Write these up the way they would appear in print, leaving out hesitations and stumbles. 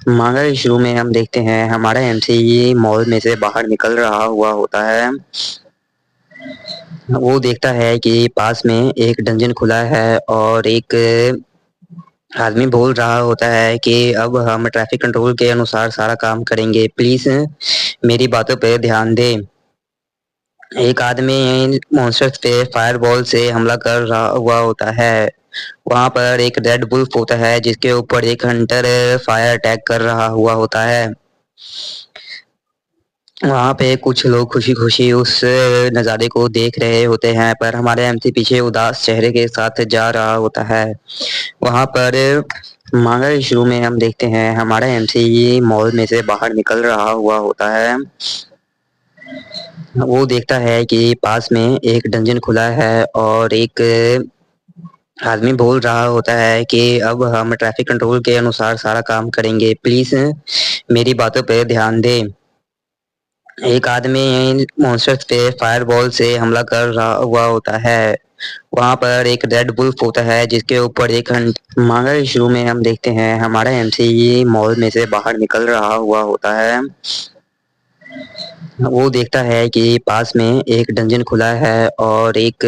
मांगा शुरू में हम देखते हैं हमारा एमसी मॉल में से बाहर निकल रहा हुआ होता है। वो देखता है कि पास में एक डंजन खुला है और एक आदमी बोल रहा होता है कि अब हम ट्रैफिक कंट्रोल के अनुसार सारा काम करेंगे, प्लीज मेरी बातों पे ध्यान दें। एक आदमी मॉन्स्टर्स पे फायरबॉल से हमला कर रहा हुआ होता है। वहां पर एक रेड वुल्फ होता है जिसके ऊपर एक हंटर फायर अटैक कर रहा हुआ होता है। वहां पे कुछ लोग खुशी खुशी उस नज़ारे को देख रहे होते हैं, पर हमारे एमसी पीछे उदास चेहरे के साथ जा रहा होता है। वहां पर मांगा शुरू में हम देखते हैं हमारा एमसी मॉल में से बाहर निकल रहा हुआ होता है। वो देखता है कि पास में एक डंजन खुला है और एक आदमी बोल रहा होता है कि अब हम ट्रैफिक कंट्रोल के अनुसार सारा काम करेंगे, प्लीज मेरी बातों पे ध्यान दें। एक आदमी मॉन्स्टर्स पे फायरबॉल से हमला कर रहा हुआ होता है। वहां पर एक रेड वुल्फ होता है जिसके ऊपर एक मांगा शुरू में हम देखते हैं हमारा एमसी मॉल में से बाहर निकल रहा हुआ होता है। वो देखता है कि पास में एक डंजन खुला है और एक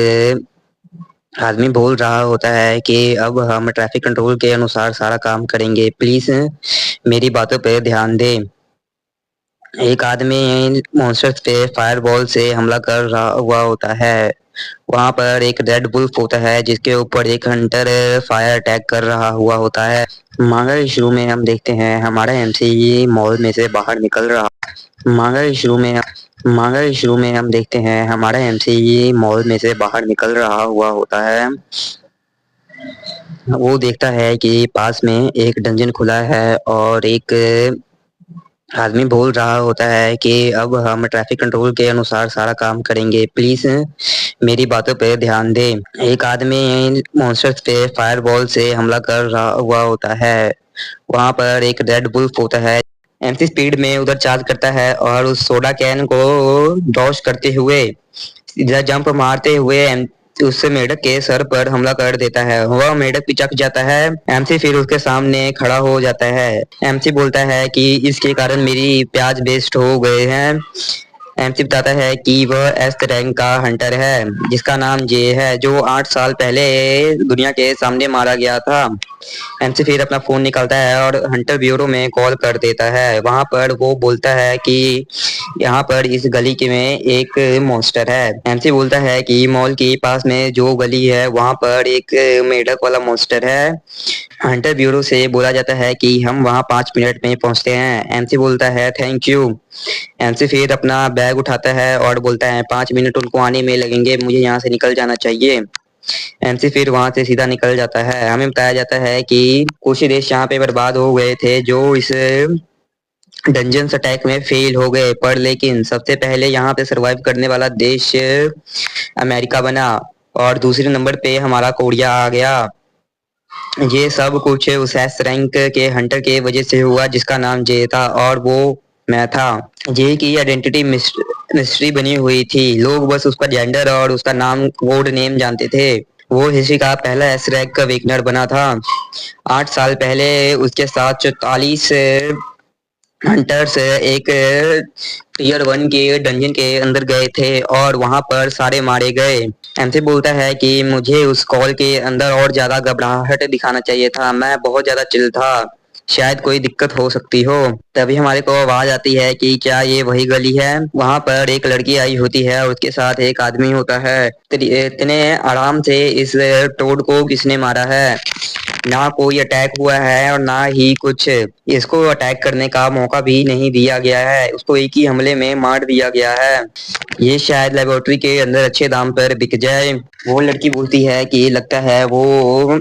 आदमी बोल रहा होता है कि अब हम ट्रैफिक कंट्रोल के अनुसार सारा काम करेंगे, प्लीज मेरी बातों पे ध्यान दें। एक आदमी मॉन्स्टर्स पे फायरबॉल से हमला कर रहा हुआ होता है। वहां पर एक रेड वुल्फ होता है जिसके ऊपर एक हंटर फायर अटैक कर रहा हुआ होता है। मांगा शुरू में हम देखते हैं हमारा एमसी मॉल में से बाहर निकल रहा मांगा शुरू में हम देखते हैं हमारा एमसी मॉल में से बाहर निकल रहा हुआ होता है। वो देखता है कि पास में एक डंजन खुला है और एक आदमी बोल रहा होता है कि अब हम ट्रैफिक कंट्रोल के अनुसार सारा काम करेंगे, प्लीज मेरी बातों पे ध्यान दें। एक आदमी मॉन्स्टर्स पे फायरबॉल से हमला कर रहा हुआ होता है। वहां पर एक रेड वुल्फ होता है। एमसी स्पीड में उधर चार्ज करता है और उस सोडा कैन को डॉश करते हुए सीधा जंप मारते हुए उस मेढक के सर पर हमला कर देता है। वह मेढक पिचक जाता है। एमसी फिर उसके सामने खड़ा हो जाता है। एमसी बोलता है कि इसके कारण मेरी प्याज वेस्ट हो गए हैं। एमसी बताता है कि वह एस रैंक का हंटर है जिसका नाम जे है, जो 8 साल पहले दुनिया के सामने मारा गया था। एमसी फिर अपना फोन निकालता है और हंटर ब्यूरो में कॉल कर देता है। वहां पर वो बोलता है कि यहाँ पर इस गली के में एक मॉन्स्टर है। एमसी बोलता है कि मॉल के पास में जो गली है वहां पर एक मेढक वाला मॉन्स्टर है। हंटर ब्यूरो से बोला जाता है कि हम वहां 5 मिनट में पहुंचते हैं। एमसी बोलता है थैंक यू। एमसी फिर अपना बैग उठाता है और बोलता है 5 मिनट उनको आने में लगेंगे, मुझे यहाँ से निकल जाना चाहिए। एमसी फिर वहां से सीधा निकल जाता है। हमें बताया जाता है कि कुछ ही देश यहाँ पे बर्बाद हो गए थे जो इस डंजन्स अटैक में फेल हो गए, पर लेकिन सबसे पहले यहाँ पे सरवाइव करने वाला देश अमेरिका बना और दूसरे नंबर पे हमारा कोरिया आ गया। ये सब कुछ उस एस रैंक के हंटर के वजह से हुआ जिसका नाम जे था और वो मैं था। जे की आइडेंटिटी मिस्ट्री बनी हुई थी। लोग बस उसका जेंडर और उसका नाम कोड नेम जानते थे। वो हिस्ट्री का पहला एस रैंक का विनर बना था। 8 साल पहले उसके साथ 44 हंटर्स एक टियर 1 के डंजन के अंदर गए थे और वहां पर सारे मारे गए। एमसी बोलता है कि मुझे उस कॉल के अंदर और ज्यादा घबराहट दिखाना चाहिए था, मैं बहुत ज्यादा चिल था, शायद कोई दिक्कत हो सकती हो। तभी हमारे को आवाज आती है कि क्या ये वही गली है। वहां पर एक लड़की आई होती है और उसके साथ एक आदमी होता है। इतने आराम से इस टोड को किसने मारा है? ना कोई अटैक हुआ है और ना ही कुछ इसको अटैक करने का मौका भी नहीं दिया गया है, उसको एक ही हमले में मार दिया गया है। ये शायद लेबोरेटरी के अंदर अच्छे दाम पर बिक जाए। वो लड़की बोलती है कि लगता है वो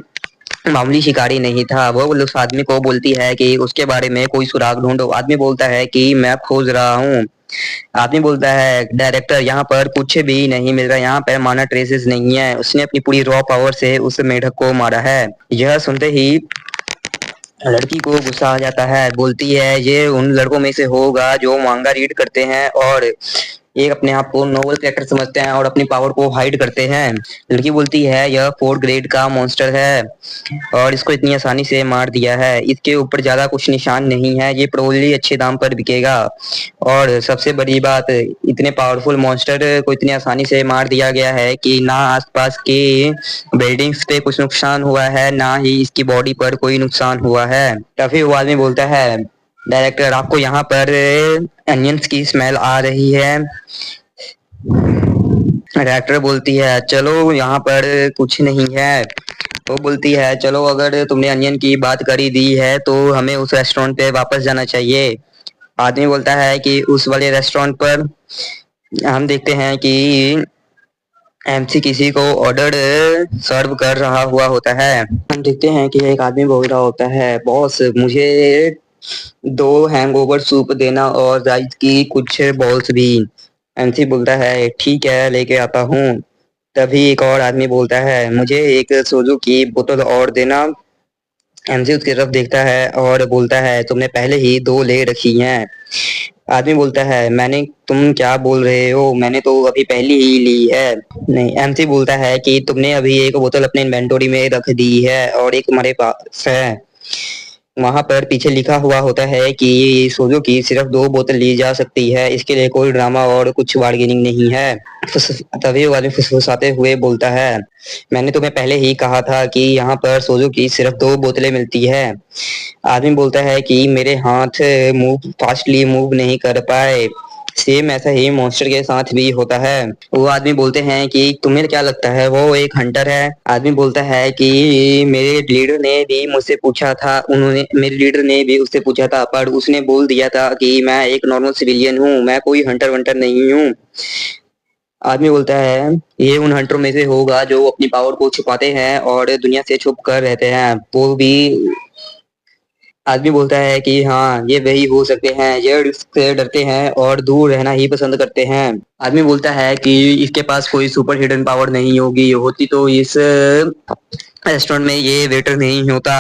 मामूली शिकारी नहीं था। वो उस आदमी को बोलती है कि उसके बारे में कोई सुराग ढूंढो। आदमी बोलता है कि मैं खोज रहा हूँ। आदमी बोलता है डायरेक्टर यहाँ पर कुछ भी नहीं मिल रहा, यहाँ पर माना ट्रेसेस नहीं है, उसने अपनी पूरी रॉ पावर से उस मेढक को मारा है। यह सुनते ही लड़की को गुस्सा आ जाता है। बोलती है ये उन लड़कों में से होगा जो मांगा रीड करते हैं और एक अपने आप को नोबल कैरेक्टर समझते हैं और अपनी पावर को हाइड करते हैं। लड़की बोलती है यह 4th ग्रेड का मॉन्स्टर है और इसको इतनी आसानी से मार दिया है, इसके ऊपर ज्यादा कुछ निशान नहीं है, ये प्रोबेबली अच्छे दाम पर बिकेगा। और सबसे बड़ी बात, इतने पावरफुल मॉन्स्टर को इतनी आसानी से मार दिया गया है कि ना आसपास के बिल्डिंग्स पे कुछ नुकसान हुआ है, ना ही इसकी बॉडी पर कोई नुकसान हुआ है। तभी वो आदमी बोलता है डायरेक्टर आपको यहाँ पर अनियंस की स्मेल आ रही है। डायरेक्टर बोलती है चलो यहाँ पर कुछ नहीं है। वो बोलती है चलो अगर तुमने अनियन की बात करी दी है तो हमें उस रेस्टोरेंट पे वापस जाना चाहिए। आदमी बोलता है कि उस वाले रेस्टोरेंट पर हम देखते हैं कि एमसी किसी को ऑर्डर सर्व कर रहा हुआ होता है। हम देखते हैं कि एक आदमी बोल रहा होता है बॉस मुझे 2 हैंगओवर सूप देना और राइस की कुछ बॉल्स भी। एमसी बोलता है ठीक है लेके आता हूँ। तभी एक और आदमी बोलता है मुझे एक सोजू की बोतल और देना। एमसी उसकी तरफ देखता है और बोलता है तुमने पहले ही 2 ले रखी हैं। आदमी बोलता है मैंने तुम क्या बोल रहे हो, मैंने तो अभी पहली ही ली है। नहीं, एमसी बोलता है कि तुमने अभी एक बोतल अपने इन्वेंटोरी में रख दी है और एक हमारे पास है। वहां पर पीछे लिखा हुआ होता है कि सोजो की सिर्फ 2 बोतल ली जा सकती है, इसके लिए कोई ड्रामा और कुछ बार्गेनिंग नहीं है। तभी वो आदमी फुसफुसाते हुए बोलता है मैंने तुम्हें पहले ही कहा था कि यहाँ पर सोजो की सिर्फ 2 बोतलें मिलती है। आदमी बोलता है कि मेरे हाथ मूव फास्टली मूव नहीं कर पाए। सेम ऐसा ही मॉन्स्टर के साथ भी होता है। वो आदमी बोलते हैं कि तुम्हें क्या लगता है वो एक हंटर है। आदमी बोलता है कि मेरे लीडर ने भी मुझसे पूछा था, उन्होंने मेरे लीडर ने भी उससे पूछा था पर उसने बोल दिया था कि मैं एक नॉर्मल सिविलियन हूँ, मैं कोई हंटर वंटर नहीं हूँ। आदमी बोलता है ये उन हंटरों में से होगा जो अपनी पावर को छुपाते हैं और दुनिया से छुप कर रहते हैं। वो भी आदमी बोलता है कि हाँ ये वही हो सकते हैं, ये रिस्क से डरते हैं और दूर रहना ही पसंद करते हैं। आदमी बोलता है कि इसके पास कोई सुपर हिडन पावर नहीं होगी, होती तो इस रेस्टोरेंट में ये वेटर नहीं होता।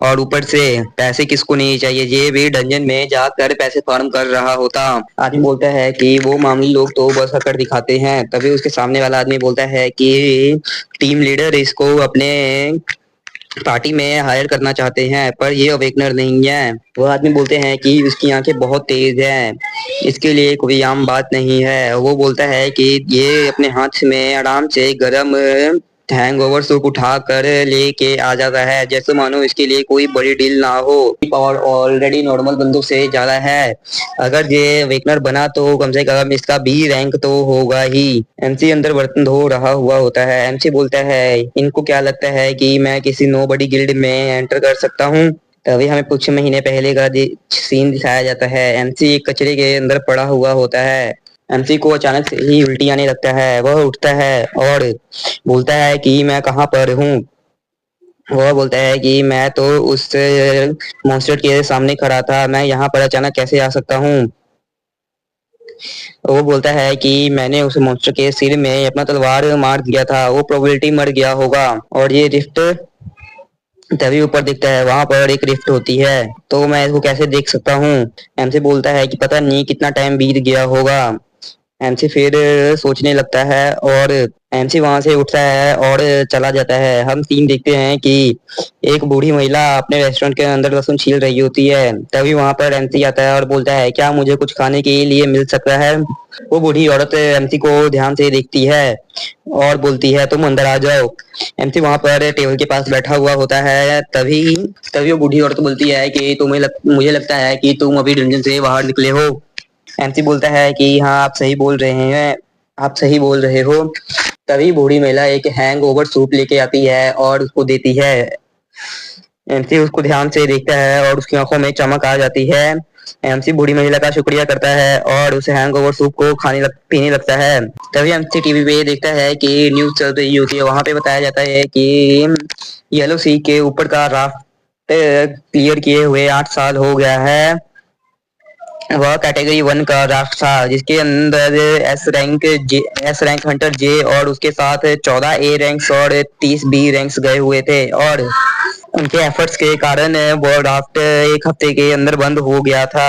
और ऊपर से पैसे किसको नहीं चाहिए, ये भी डंजन में जाकर पैसे फार्म कर रहा होता। आदमी बोलता है कि वो मामूली लोग तो बस अकड़ दिखाते हैं। तभी उसके सामने वाला आदमी बोलता है कि टीम लीडर इसको अपने पार्टी में हायर करना चाहते हैं पर ये अवेकनर नहीं है। वो आदमी बोलते हैं कि उसकी आंखें बहुत तेज हैं, इसके लिए कोई आम बात नहीं है। वो बोलता है कि ये अपने हाथ में आराम से गरम हैंगओवर सूप उठा कर लेके आ जाता है जैसे मानो इसके लिए कोई बड़ी डील ना हो। पावर ऑलरेडी नॉर्मल बंदों से ज्यादा है, अगर ये वेकनर बना तो कम से कम इसका बी रैंक तो होगा ही। एमसी अंदर बर्तन धो रहा हुआ होता है। एमसी बोलता है इनको क्या लगता है कि मैं किसी नोबडी गिल्ड में एंटर कर सकता हूँ। तभी हमें कुछ महीने पहले का सीन दिखाया जाता है। एमसी एक कचरे के अंदर पड़ा हुआ होता है। एमसी को अचानक से ही उल्टी आने लगता है। वह उठता है और बोलता है कि मैं कहाँ पर हूँ। वह बोलता है कि मैं तो उस मॉन्स्टर के सामने खड़ा था, मैं यहाँ पर अचानक कैसे आ सकता हूँ। वो बोलता है कि मैंने उस मॉन्स्टर के सिर में अपना तलवार मार दिया था, वो प्रोबेबिलिटी मर गया होगा। और ये रिफ्ट तभी ऊपर दिखता है, वहां पर एक रिफ्ट होती है, तो मैं इसको कैसे देख सकता हूँ। एमसी बोलता है कि पता नहीं कितना टाइम बीत गया होगा। एमसी फिर सोचने लगता है और एमसी वहां से उठता है और चला जाता है। हम सीन देखते हैं कि एक बूढ़ी महिला अपने रेस्टोरेंट के अंदर लहसुन छील रही होती है। तभी वहां पर एमसी आता है और बोलता है क्या मुझे कुछ खाने के लिए मिल सकता है। वो बूढ़ी औरत एमसी को ध्यान से देखती है और बोलती है तुम अंदर आ जाओ। एमसी वहां पर टेबल के पास बैठा हुआ होता है। तभी तभी वो बूढ़ी औरत बोलती है कि मुझे लगता है कि तुम अभी डंजन से बाहर निकले हो। एमसी बोलता है कि हाँ आप सही बोल रहे हैं, आप सही बोल रहे हो। तभी बूढ़ी महिला एक हैंगओवर सूप लेके आती है और उसको देती है। एमसी उसको ध्यान से देखता है और उसकी आंखों में चमक आ जाती है। एमसी बूढ़ी महिला का शुक्रिया करता है और उसे हैंगओवर सूप को पीने लगता है। तभी एमसी टीवी पे देखता है कि न्यूज चल रही होती है। वहां पे बताया जाता है कि येलो सी के ऊपर का राफ्ट क्लियर किए हुए 8 साल हो गया है। वह कैटेगरी 1 का राफ्ट था जिसके अंदर एस रैंक हंटर जे और उसके साथ 14 ए रैंक्स और 30 बी रैंक्स गए हुए थे। और उनके एफर्ट्स के कारण वो राफ्ट एक हफ्ते के अंदर बंद हो गया था।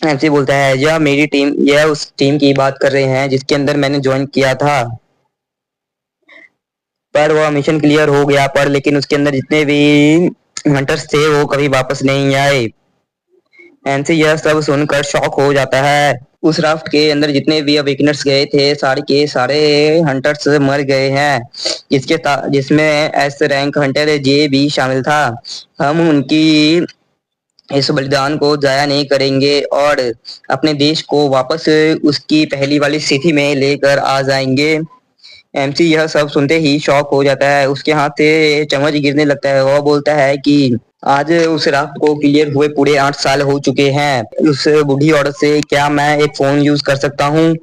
एमसी बोलता है यह मेरी टीम, यह उस टीम की बात कर रहे हैं जिसके अंदर मैंने ज्वाइन किया था, पर वह मिशन क्लियर हो गया, पर लेकिन उसके अंदर जितने भी हंटर्स थे वो कभी वापस नहीं आए। एमसी यह सब सुनकर शॉक हो जाता है। उस राफ्ट के अंदर जितने भी अवेकनर्स गए थे सारे के सारे हंटर्स मर गए हैं, जिसमें एस रैंक हंटर जे भी शामिल था। हम उनकी इस बलिदान को जाया नहीं करेंगे और अपने देश को वापस उसकी पहली वाली स्थिति में लेकर आ जाएंगे। एमसी यह सब सुनते ही शॉक हो जाता है, उसके हाथ से चम्मच गिरने लगता है। वह बोलता है कि आज उस रात को क्लियर हुए पूरे 8 साल हो चुके हैं। उस बूढ़ी औरत से क्या मैं एक फोन यूज कर सकता हूँ?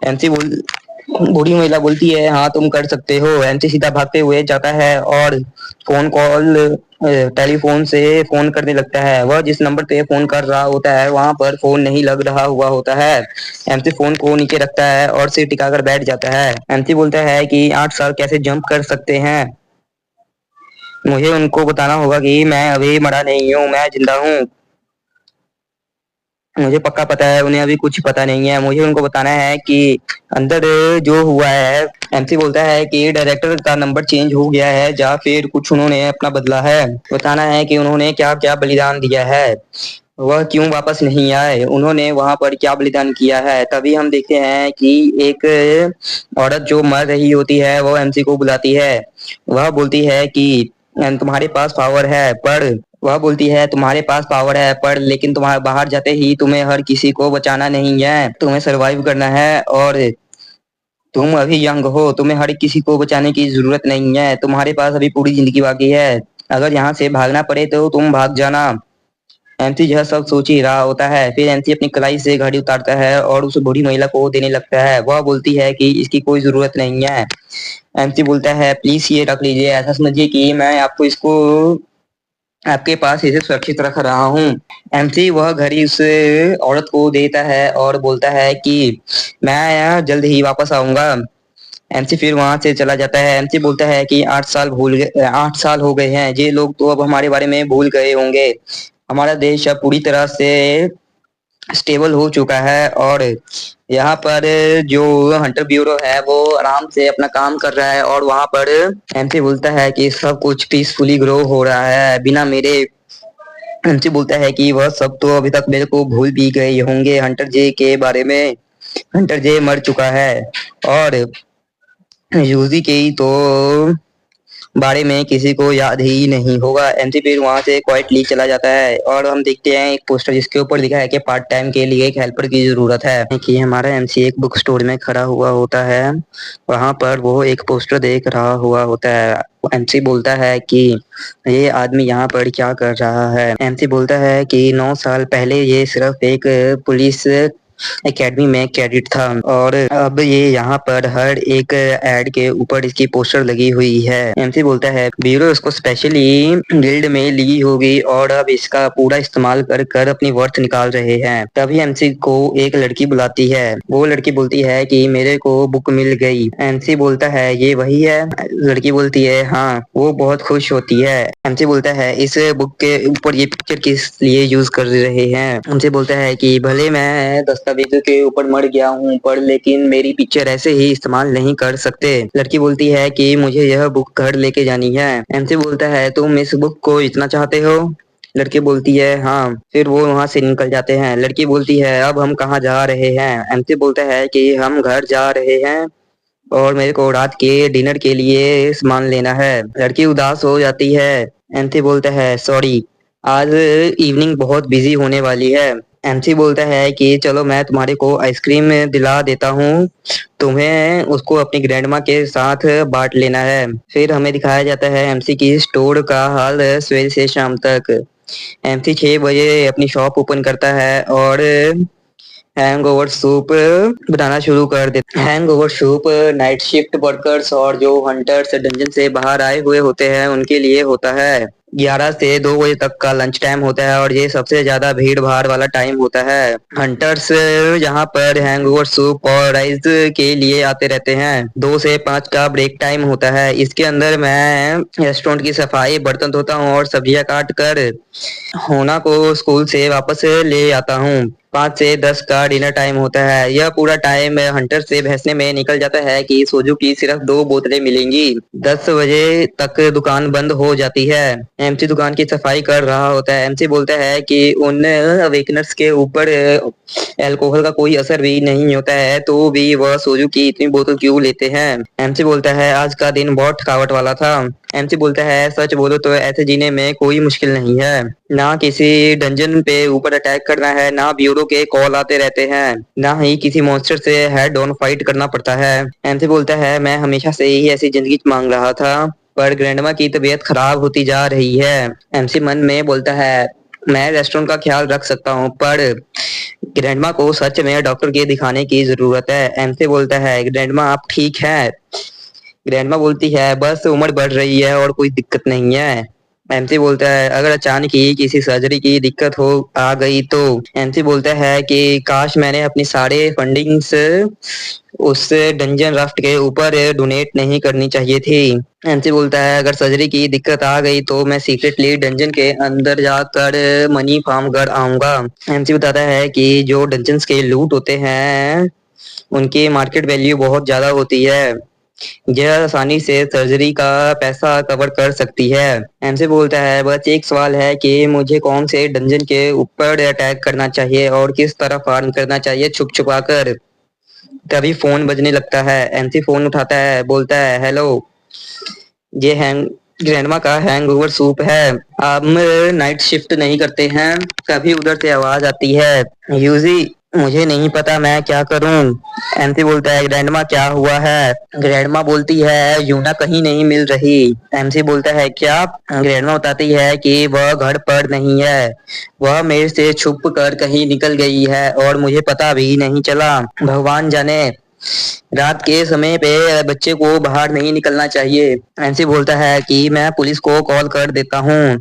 एमसी बोल बूढ़ी महिला बोलती है हाँ तुम कर सकते हो। एमसी सीधा भागते हुए जाता है और फोन कॉल टेलीफोन से फोन करने लगता है। वह जिस नंबर पे फोन कर रहा होता है वहां पर फोन नहीं लग रहा हुआ होता है। एमसी फोन को नीचे रखता है और सिर टिकाकर बैठ जाता है। एमसी बोलता है कि 8 साल कैसे जंप कर सकते हैं, मुझे उनको बताना होगा कि मैं अभी मरा नहीं हूँ, मैं जिंदा हूँ। मुझे पक्का पता है उन्हें अभी कुछ पता नहीं है, मुझे उनको बताना है कि अंदर जो हुआ है। एमसी बोलता है कि डायरेक्टर का नंबर चेंज हो गया है या फिर कुछ उन्होंने अपना बदला है। बताना है कि उन्होंने क्या क्या बलिदान दिया है, वह क्यों वापस नहीं आए, उन्होंने वहां पर क्या बलिदान किया है। तभी हम देखते हैं कि एक औरत जो मर रही होती है वो एमसी को बुलाती है। वह बोलती है कि तुम्हारे पास पावर है पर वह बोलती है तुम्हारे पास पावर है पर लेकिन तुम्हारे बाहर जाते ही तुम्हें हर किसी को बचाना नहीं है, तुम्हें सरवाइव करना है और तुम अभी यंग हो, तुम्हें हर किसी को बचाने की जरूरत नहीं है, तुम्हारे पास अभी पूरी जिंदगी बाकी है। अगर यहाँ से भागना पड़े तो तुम भाग जाना। एमसी यह सब सोच ही रहा होता है, फिर एमसी अपनी कलाई से घड़ी उतारता है और उस बूढ़ी महिला को देने लगता है। वह बोलती है कि इसकी कोई जरूरत नहीं है। एमसी बोलता है प्लीज ये रख लीजिए, ऐसा समझिए कि मैं आपको इसको आपके पास इसे सुरक्षित रख रहा हूँ। एमसी वह घड़ी उस औरत को देता है और बोलता है कि मैं जल्द ही वापस आऊंगा। एमसी फिर वहां से चला जाता है। एमसी बोलता है कि 8 साल भूल गए, 8 साल हो गए हैं, ये लोग तो अब हमारे बारे में भूल गए होंगे। हमारा देश अब पूरी तरह से स्टेबल हो चुका है और यहाँ पर जो हंटर ब्यूरो है वो आराम से अपना काम कर रहा है और वहां पर एमसी बोलता है कि सब कुछ पीसफुली ग्रो हो रहा है बिना मेरे। एमसी बोलता है कि वह सब तो अभी तक मेरे को भूल भी गए होंगे हंटर जे के बारे में। हंटर जे मर चुका है और यूजी के ही तो बारे में किसी को याद ही नहीं होगा। एमसी फिर वहां से क्वाइटली चला जाता है और हम देखते हैं एक पोस्टर जिसके ऊपर लिखा है कि पार्ट टाइम के लिए एक हेल्पर की जरूरत है। कि हमारा एमसी एक बुक स्टोर में खड़ा हुआ होता है, वहां पर वो एक पोस्टर देख रहा हुआ होता है। एमसी बोलता है कि ये आदमी यहाँ पर क्या कर रहा है। एमसी बोलता है कि 9 साल पहले ये सिर्फ एक पुलिस एकेडमी में कैडेट था और अब ये यहाँ पर हर एक एड के ऊपर इसकी पोस्टर लगी हुई है। एमसी बोलता है ब्यूरो इसको स्पेशली गिल्ड में ली होगी और अब इसका पूरा इस्तेमाल कर कर अपनी वर्थ निकाल रहे हैं। तभी एमसी को एक लड़की बुलाती है। वो लड़की बोलती है कि मेरे को बुक मिल गई। एमसी बोलता है ये वही है? लड़की बोलती है हाँ। वो बहुत खुश होती है। एमसी बोलता है इस बुक के ऊपर ये पिक्चर किस लिए यूज कर रहे हैं? एमसी बोलता है कि भले मैं दस्तावेजों के ऊपर मर गया हूँ पर लेकिन मेरी पिक्चर ऐसे ही इस्तेमाल नहीं कर सकते। लड़की बोलती है कि मुझे यह बुक घर लेके जानी है। एमसी बोलता है तुम इस बुक को इतना चाहते हो? लड़की बोलती है हाँ। फिर वो वहां से निकल जाते हैं। लड़की बोलती है अब हम कहाँ जा रहे हैं? एमसी बोलता है कि हम घर जा रहे हैं और मेरे को रात के डिनर के लिए सामान लेना है। लड़की उदास हो जाती है। एमसी बोलता है सॉरी, आज इवनिंग बहुत बिजी होने वाली है। एमसी बोलता है कि चलो मैं तुम्हारे को आइसक्रीम दिला देता हूँ, तुम्हें उसको अपनी ग्रैंडमा के साथ बांट लेना है। फिर हमें दिखाया जाता है एमसी की स्टोर का हाल सवेरे से शाम तक। एमसी 6 बजे अपनी शॉप ओपन करता है और हैंगओवर सूप बनाना शुरू कर देते। Hangover soup night shift workers और जो हंटर्स डंजन से बाहर आए हुए होते हैं उनके लिए होता है। 11 से 2 बजे तक का लंच टाइम होता है और ये सबसे ज्यादा भीड़ भाड़ वाला टाइम होता है। हंटर्स यहाँ पर हैंगओवर सूप और राइस के लिए आते रहते हैं। 2 से 5 का ब्रेक टाइम होता है। इसके अंदर मैं रेस्टोरेंट की सफाई, बर्तन धोता हूँ और सब्जियां काट कर होना को स्कूल से वापस ले आता हूँ। 5 से 10 का डिनर टाइम होता है। यह पूरा टाइम हंटर से बहसने में निकल जाता है कि सोजू की सिर्फ 2 बोतलें मिलेंगी। 10 बजे तक दुकान बंद हो जाती है। एमसी दुकान की सफाई कर रहा होता है। एमसी बोलता है कि उन अवेकनर्स के ऊपर अल्कोहल का कोई असर भी नहीं होता है, तो भी वह सोजू की इतनी बोतल क्यों लेते हैं। एमसी बोलता है आज का दिन बहुत थकावट वाला था। एमसी बोलता है सच बोलो तो ऐसे जीने में कोई मुश्किल नहीं है। ना किसी डंजन पे ऊपर अटैक करना है, ना ब्यूरो के कॉल आते रहते हैं, ना ही किसी मॉन्स्टर से हेड ऑन फाइट करना पड़ता है। एमसी बोलता है मैं हमेशा से ही ऐसी जिंदगी मांग रहा था, पर ग्रैंडमा की तबीयत खराब होती जा रही है। एमसी मन में बोलता है मैं रेस्टोरेंट का ख्याल रख सकता हूँ, पर ग्रैंडमा को सच में डॉक्टर के दिखाने की जरूरत है। एमसी बोलता है ग्रैंडमा आप ठीक है। ग्रैंडमा बोलती है बस उम्र बढ़ रही है और कोई दिक्कत नहीं है। एमसी बोलता है अगर अचानक ही किसी सर्जरी की दिक्कत हो आ गई तो। एमसी बोलता है कि काश मैंने अपनी सारे फंडिंग्स उस डंजन राफ्ट के ऊपर डोनेट नहीं करनी चाहिए थी। एमसी बोलता है अगर सर्जरी की दिक्कत आ गई तो मैं सीक्रेटली डंजन के अंदर जाकर मनी फार्म कर आऊंगा। एमसी बताता है कि जो डंजन्स के लूट होते हैं उनकी मार्केट वैल्यू बहुत ज्यादा होती है। यह आसानी से सर्जरी का पैसा कवर कर सकती है। एमसे बोलता है बस एक सवाल है कि मुझे कौन से डंजन के ऊपर अटैक करना चाहिए और किस तरह फार्म करना चाहिए छुप छुपा कर। तभी फोन बजने लगता है। एमसी फोन उठाता है, बोलता है हेलो, ये हैंग ग्रैंडमा का हैंगओवर सूप है। आप नाइट शिफ्ट नहीं करते हैं। कभी उधर से आवाज आती है यूजी मुझे नहीं पता मैं क्या करूं। एमसी बोलता है ग्रैंडमा क्या हुआ है। ग्रैंडमा बोलती है यूना कहीं नहीं मिल रही। एमसी बोलता है क्या। ग्रैंडमा बताती है कि वह घर पर नहीं है, वह मेरे से छुप कर कहीं निकल गई है और मुझे पता भी नहीं चला। भगवान जाने रात के समय पे बच्चे को बाहर नहीं निकलना चाहिए। एमसी बोलता है कि मैं पुलिस को कॉल कर देता हूँ।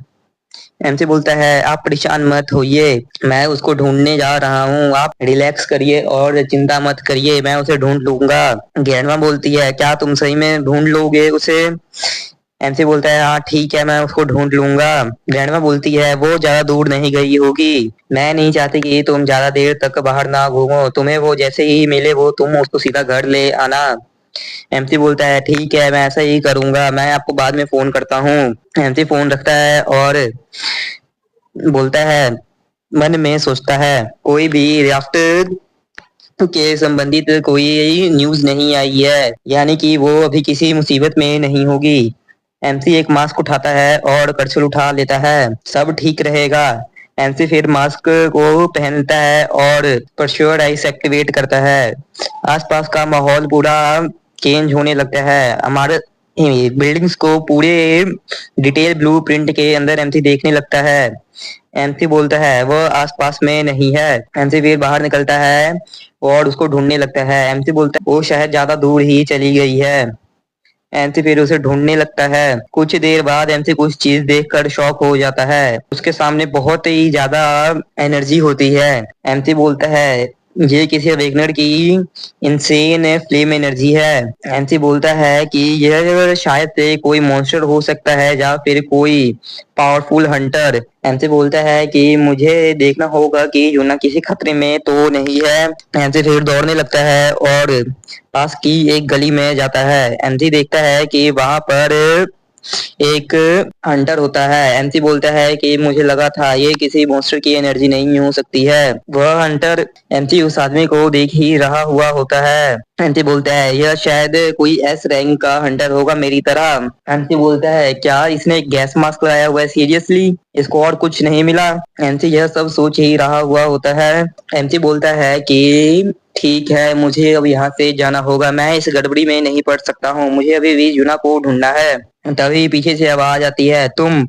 एमसी बोलता है आप परेशान मत होइए, मैं उसको ढूंढने जा रहा हूँ, आप रिलैक्स करिए और चिंता मत करिए, मैं उसे ढूंढ लूंगा। ग्रैंडमा बोलती है क्या तुम सही में ढूंढ लोगे उसे। एमसी बोलता है हाँ ठीक है मैं उसको ढूंढ लूंगा। ग्रैंडमा बोलती है वो ज्यादा दूर नहीं गई होगी। मैं नहीं चाहती कि तुम ज्यादा देर तक बाहर ना घूमो, तुम्हें वो जैसे ही मिले वो तुम उसको सीधा घर ले आना। एमसी बोलता है ठीक है मैं ऐसा ही करूंगा, मैं आपको बाद में फोन करता हूँ। एमसी फोन रखता है और बोलता है मन में सोचता है कोई भी राफ्ट के संबंधित कोई न्यूज नहीं आई है, यानी कि वो अभी किसी मुसीबत में नहीं होगी। एमसी एक मास्क उठाता है और कर्छुल उठा लेता है, सब ठीक रहेगा। एमसी फिर मास्क को पहनता है और परश्योर आइस एक्टिवेट करता है। आसपास का माहौल पूरा चेंज होने लगता है। हमारे बिल्डिंग्स को पूरे डिटेल ब्लूप्रिंट के अंदर एमसी देखने लगता है। एमसी बोलता है वह आसपास में नहीं है। एमसी फिर बाहर निकलता है और उसको ढूंढने लगता है। एमसी बोलता है वो शायद ज्यादा दूर ही चली गई है। एमसी फिर उसे ढूंढने लगता है। कुछ देर बाद एमसी कुछ चीज देखकर शॉक हो जाता है। उसके सामने बहुत ही ज्यादा एनर्जी होती है। एमसी बोलता है ये किसी अवेगनर की इंसेन फ्लेम एनर्जी है। एमसी बोलता है कि यह शायद से कोई मॉन्स्टर हो सकता है या फिर कोई पावरफुल हंटर। एमसी बोलता है कि मुझे देखना होगा कि यूना किसी खतरे में तो नहीं है। एमसी फिर दौड़ने लगता है और पास की एक गली में जाता है। एमसी देखता है कि वहां पर एक हंटर होता है। एमसी बोलता है कि मुझे लगा था ये किसी मॉन्स्टर की एनर्जी नहीं हो सकती है। वह हंटर एमसी उस आदमी को देख ही रहा हुआ होता है। एमसी बोलता है यह शायद कोई एस रैंक का हंटर होगा मेरी तरह। एमसी बोलता है क्या इसने गैस मास्क लगाया हुआ है सीरियसली, इसको और कुछ नहीं मिला। एमसी यह सब सोच ही रहा हुआ होता है। एमसी बोलता है कि ठीक है मुझे अब यहाँ से जाना होगा, मैं इस गड़बड़ी में नहीं पड़ सकता हूँ, मुझे अभी भी यूना को ढूंढना है। तभी पीछे से आवाज आती है तुम।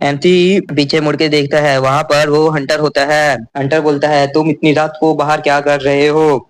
एमसी पीछे मुड़ के देखता है, वहां पर वो हंटर होता है। हंटर बोलता है तुम इतनी रात को बाहर क्या कर रहे हो।